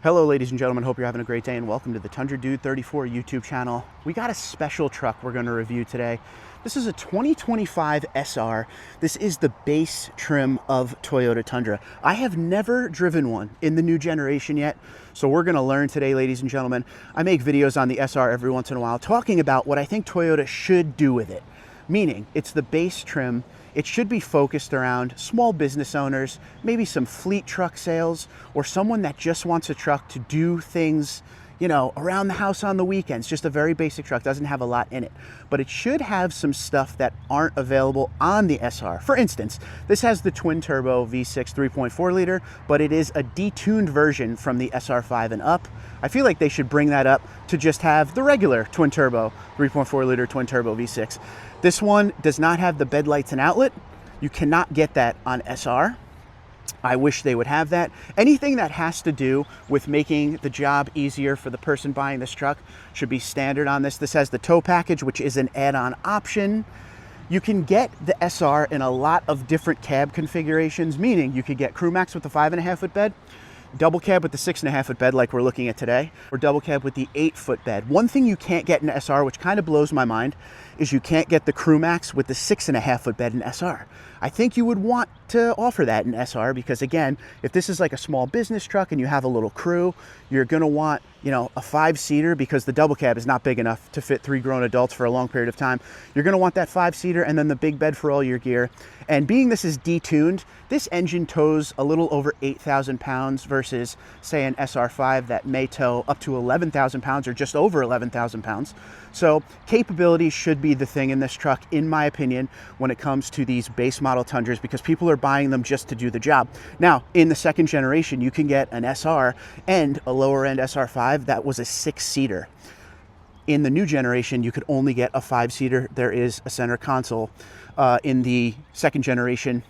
Hello ladies and gentlemen, hope you're having a great day and welcome to the Tundra Dude 34 YouTube channel. We got a special truck we're going to review today. This is a 2025 SR. This is the base trim of Toyota Tundra. I have never driven one in the new generation yet, so we're going to learn today, ladies and gentlemen. I make videos on the SR every once in a while talking about what I think Toyota should do with it. Meaning, it's the base trim. It should be focused around small business owners, maybe some fleet truck sales, or someone that just wants a truck to do things, you know, around the house on the weekends. Just a very basic truck, doesn't have a lot in it. But it should have some stuff that aren't available on the SR. For instance, this has the twin turbo V6 3.4 liter, but it is a detuned version from the SR5 and up. I feel like they should bring that up to just have the regular twin turbo 3.4 liter twin turbo V6. This one does not have the bed lights and outlet. You cannot get that on SR. I wish they would have that. Anything that has to do with making the job easier for the person buying this truck should be standard on this. This has the tow package, which is an add-on option. You can get the SR in a lot of different cab configurations, meaning you could get crew max with the 5.5 foot bed, double cab with the 6.5 foot bed like we're looking at today, or double cab with the 8 foot bed. One thing you can't get in SR, which kind of blows my mind, is you can't get the crew max with the 6.5 foot bed in SR. I think you would want to offer that in SR because, again, if this is like a small business truck and you have a little crew, you're going to want, you know, a 5-seater because the double cab is not big enough to fit 3 grown adults for a long period of time. You're going to want that 5-seater and then the big bed for all your gear. And being this is detuned, this engine tows a little over 8,000 pounds versus, say, an SR5 that may tow up to 11,000 pounds or just over 11,000 pounds. So capability should be the thing in this truck, in my opinion, when it comes to these base model Tundras, because people are buying them just to do the job. Now, in the second generation, you can get an SR and a lower end SR5 that was a 6-seater. In the new generation, you could only get a 5-seater. There is a center console. In the second generation,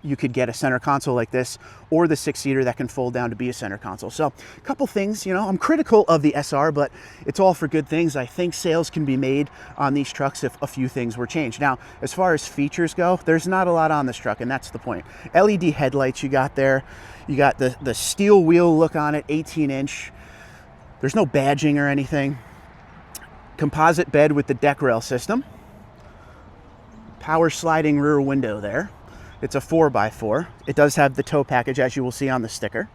you could get a center console like this, or the 6-seater that can fold down to be a center console. So a couple things, you know, I'm critical of the SR, but it's all for good things. I think sales can be made on these trucks if a few things were changed. Now, as far as features go, there's not a lot on this truck, and that's the point. LED headlights you got there. You got the steel wheel look on it, 18-inch. There's no badging or anything. Composite bed with the deck rail system. Power sliding rear window there. It's a 4x4. It does have the tow package, as you will see on the sticker.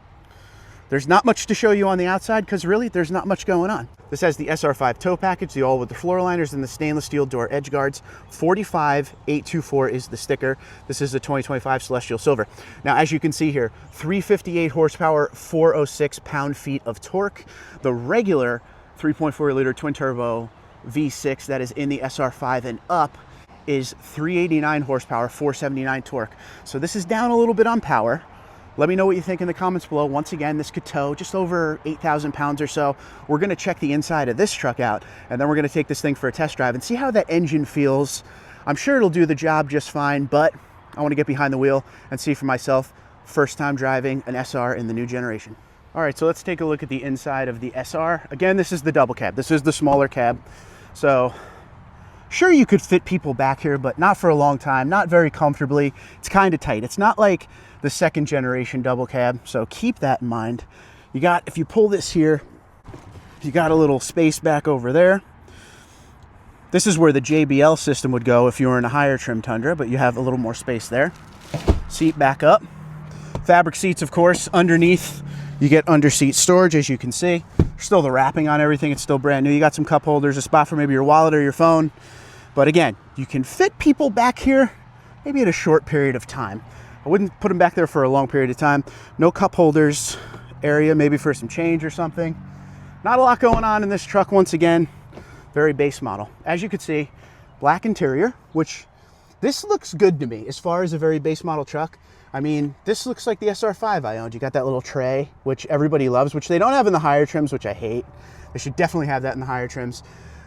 There's not much to show you on the outside because really there's not much going on. This has the SR5 tow package, the all with the floor liners and the stainless steel door edge guards. 45824 is the sticker. This is the 2025 Celestial Silver. Now, as you can see here, 358 horsepower, 406 pound-feet of torque. The regular 3.4 liter twin turbo V6 that is in the SR5 and up is 389 horsepower, 479 torque. So this is down a little bit on power. Let me know what you think in the comments below. Once again, this could tow just over 8,000 pounds or so. We're going to check the inside of this truck out, and then we're going to take this thing for a test drive and see how that engine feels. I'm sure it'll do the job just fine, but I want to get behind the wheel and see for myself. First time driving an SR in the new generation. All right, so let's take a look at the inside of the SR. Again, this is the double cab. This is the smaller cab. So sure, you could fit people back here, but not for a long time, not very comfortably. It's kind of tight. It's not like the second generation double cab, so keep that in mind. You got, if you pull this here, you got a little space back over there. This is where the JBL system would go if you were in a higher trim Tundra, but you have a little more space there. Seat back up. Fabric seats, of course, underneath. You get under seat storage, as you can see. Still the wrapping on everything. It's still brand new. You got some cup holders, a spot for maybe your wallet or your phone. But again, you can fit people back here maybe in a short period of time. I wouldn't put them back there for a long period of time. No cup holders area, maybe for some change or something. Not a lot going on in this truck. Once again, very base model. As you can see, black interior, which this looks good to me as far as a very base model truck. I mean, this looks like the SR5 I owned. You got that little tray, which everybody loves, which they don't have in the higher trims, which I hate. They should definitely have that in the higher trims.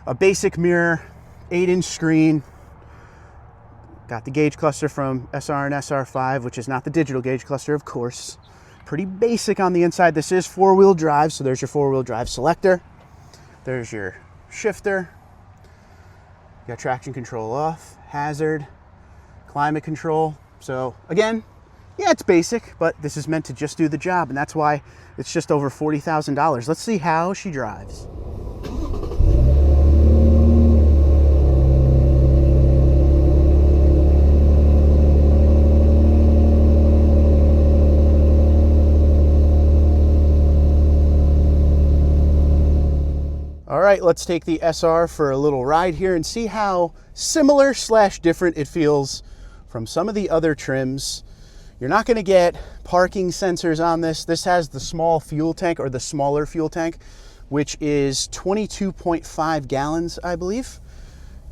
A basic mirror, 8-inch screen. Got the gauge cluster from SR and SR5, which is not the digital gauge cluster, of course. Pretty basic on the inside. This is 4-wheel drive, so there's your 4-wheel drive selector. There's your shifter. You got traction control off, hazard, climate control. So again, Yeah, it's basic, but this is meant to just do the job, and that's why it's just over $40,000. Let's see how she drives. All right, let's take the SR for a little ride here and see how similar / different it feels from some of the other trims. You're not going to get parking sensors on this. This has the small fuel tank, or the smaller fuel tank, which is 22.5 gallons, I believe.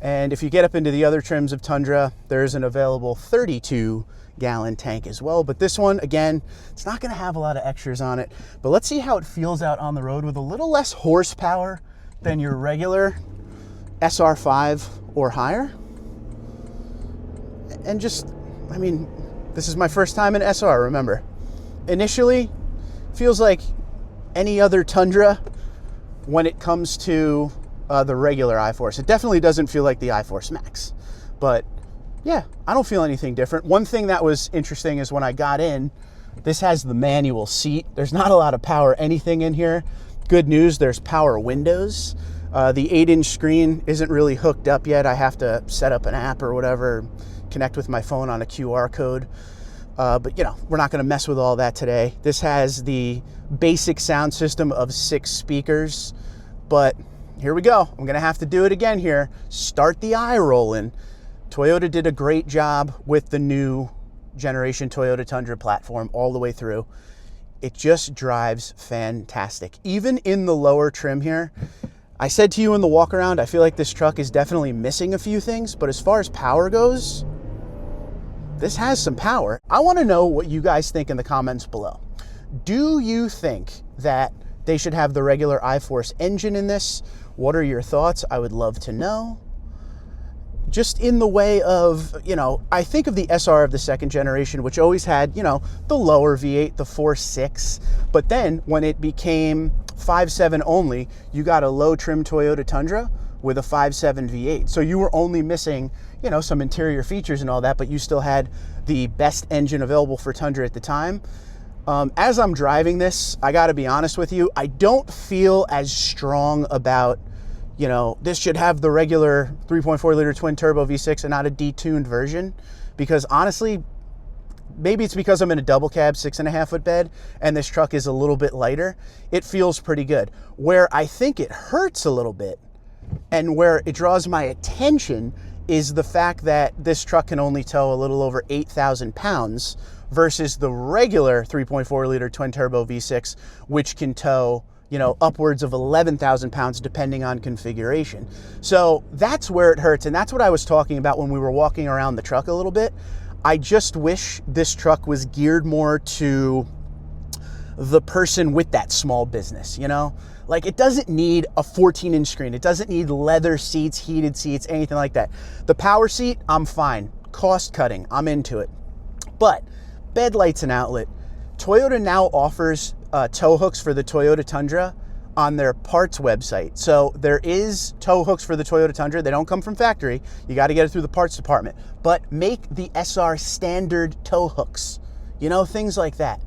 And if you get up into the other trims of Tundra, there's an available 32-gallon tank as well. But this one, again, it's not going to have a lot of extras on it. But let's see how it feels out on the road with a little less horsepower than your regular SR5 or higher. And just, I mean, this is my first time in SR, remember. Initially, feels like any other Tundra when it comes to the regular iForce. It definitely doesn't feel like the iForce Max. But yeah, I don't feel anything different. One thing that was interesting is when I got in, this has the manual seat. There's not a lot of power anything in here. Good news, there's power windows. The 8-inch screen isn't really hooked up yet. I have to set up an app or whatever, connect with my phone on a QR code. But you know, we're not gonna mess with all that today. This has the basic sound system of 6 speakers, but here we go. I'm gonna have to do it again here. Start the eye rolling. Toyota did a great job with the new generation Toyota Tundra platform all the way through. It just drives fantastic. Even in the lower trim here, I said to you in the walk around, I feel like this truck is definitely missing a few things, but as far as power goes, this has some power. I want to know what you guys think in the comments below. Do you think that they should have the regular iForce engine in this? What are your thoughts? I would love to know. Just in the way of, you know, I think of the SR of the second generation, which always had, you know, the lower V8, the 4.6. But then when it became 5.7 only, you got a low trim Toyota Tundra with a 5.7 V8. So you were only missing, you know, some interior features and all that, but you still had the best engine available for Tundra at the time. As I'm driving this, I got to be honest with you, I don't feel as strong about, you know, this should have the regular 3.4 liter twin turbo V6 and not a detuned version, because honestly, maybe it's because I'm in a double cab 6.5 foot bed and this truck is a little bit lighter. It feels pretty good. Where I think it hurts a little bit and where it draws my attention is the fact that this truck can only tow a little over 8,000 pounds versus the regular 3.4 liter twin turbo V6, which can tow, you know, upwards of 11,000 pounds depending on configuration. So that's where it hurts. And that's what I was talking about when we were walking around the truck a little bit. I just wish this truck was geared more to the person with that small business, you know? Like, it doesn't need a 14-inch screen. It doesn't need leather seats, heated seats, anything like that. The power seat, I'm fine. Cost cutting, I'm into it. But bed lights and outlet. Toyota now offers tow hooks for the Toyota Tundra on their parts website. So there is tow hooks for the Toyota Tundra. They don't come from factory. You got to get it through the parts department. But make the SR standard tow hooks. You know, things like that.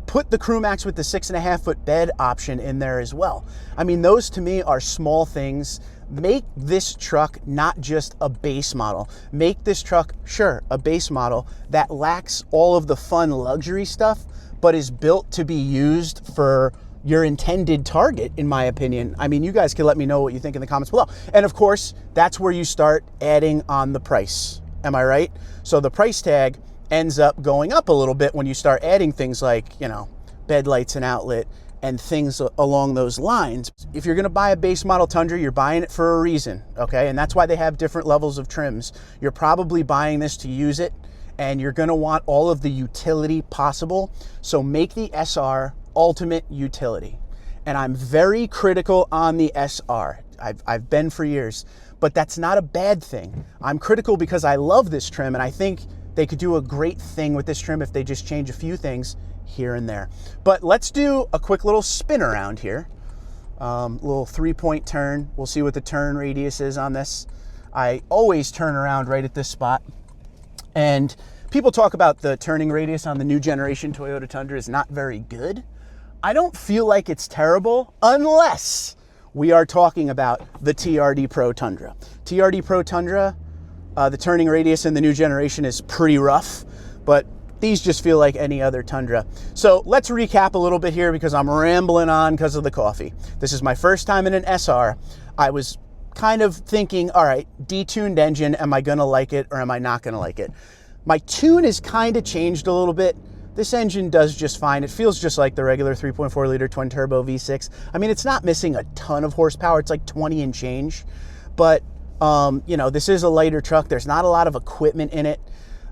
Put the CrewMax with the 6.5 foot bed option in there as well. I mean, those to me are small things. Make this truck not just a base model. Make this truck, sure, a base model that lacks all of the fun luxury stuff, but is built to be used for your intended target, in my opinion. I mean, you guys can let me know what you think in the comments below. And of course, that's where you start adding on the price. Am I right? So the price tag ends up going up a little bit when you start adding things like, you know, bed lights and outlet and things along those lines. If you're gonna buy a base model Tundra, you're buying it for a reason, okay? And that's why they have different levels of trims. You're probably buying this to use it, and you're gonna want all of the utility possible. So make the SR ultimate utility. And I'm very critical on the SR. I've been for years, but that's not a bad thing. I'm critical because I love this trim, and I think they could do a great thing with this trim if they just change a few things here and there. But let's do a quick little spin around here. Little 3-point turn. We'll see what the turn radius is on this. I always turn around right at this spot. And People talk about the turning radius on the new generation Toyota Tundra is not very good. I don't feel like it's terrible unless we are talking about the TRD Pro Tundra. TRD Pro Tundra, the turning radius in the new generation is pretty rough, but these just feel like any other Tundra. So let's recap a little bit here because I'm rambling on because of the coffee. This is my first time in an SR. I was kind of thinking, all right, detuned engine, am I gonna like it or am I not gonna like it? My tune has kind of changed a little bit. This engine does just fine. It feels just like the regular 3.4 liter twin turbo V6. I mean, it's not missing a ton of horsepower. It's like 20 and change, but you know, this is a lighter truck. There's not a lot of equipment in it,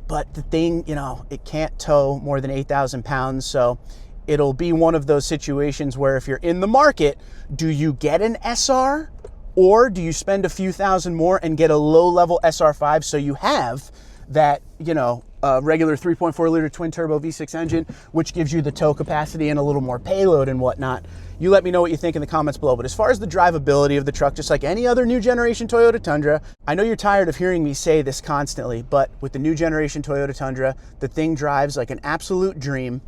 but the thing, you know, it can't tow more than 8,000 pounds. So it'll be one of those situations where if you're in the market, do you get an SR or do you spend a few thousand more and get a low level SR5 so you have that, you know, regular 3.4 liter twin turbo V6 engine, which gives you the tow capacity and a little more payload and whatnot. You let me know what you think in the comments below. But as far as the drivability of the truck, just like any other new generation Toyota Tundra, I know you're tired of hearing me say this constantly, but with the new generation Toyota Tundra, the thing drives like an absolute dream.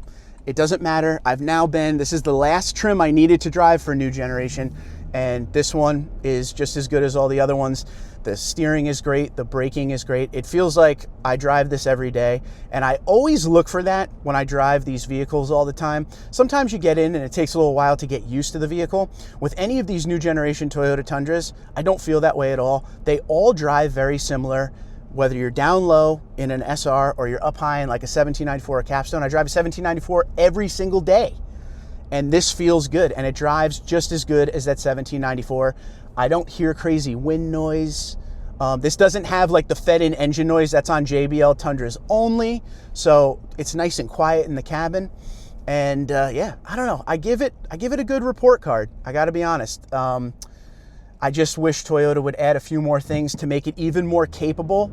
It doesn't matter. This is the last trim I needed to drive for new generation, and this one is just as good as all the other ones. The steering is great, the braking is great. It feels like I drive this every day, and I always look for that when I drive these vehicles all the time. Sometimes you get in and it takes a little while to get used to the vehicle. With any of these new generation Toyota Tundras, I don't feel that way at all. They all drive very similar, whether you're down low in an SR or you're up high in like a 1794 or Capstone. I drive a 1794 every single day, and this feels good, and it drives just as good as that 1794. I don't hear crazy wind noise. This doesn't have like the fed-in engine noise that's on JBL Tundras only, so it's nice and quiet in the cabin. And yeah, I don't know. I give it a good report card. I got to be honest. I just wish Toyota would add a few more things to make it even more capable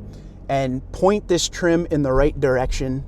and point this trim in the right direction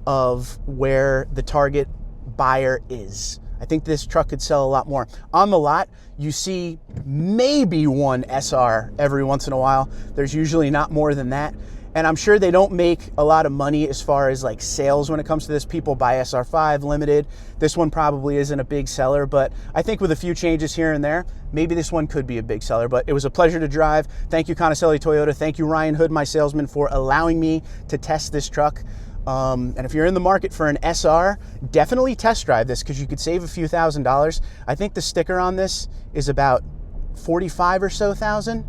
of where the target buyer is. I think this truck could sell a lot more. On the lot, you see maybe one SR every once in a while. There's usually not more than that. And I'm sure they don't make a lot of money as far as like sales when it comes to this. People buy SR5 limited. This one probably isn't a big seller, but I think with a few changes here and there, maybe this one could be a big seller. But it was a pleasure to drive. Thank you, Conicelli Toyota. Thank you, Ryan Hood, my salesman, for allowing me to test this truck. And if you're in the market for an SR, definitely test drive this because you could save a few $1,000s. I think the sticker on this is about 45 or so thousand,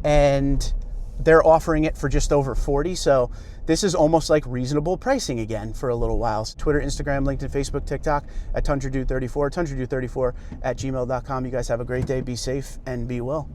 and they're offering it for just over 40. So this is almost like reasonable pricing again for a little while. Twitter, Instagram, LinkedIn, Facebook, TikTok at TundraDude34, TundraDude34 at gmail.com. You guys have a great day. Be safe and be well.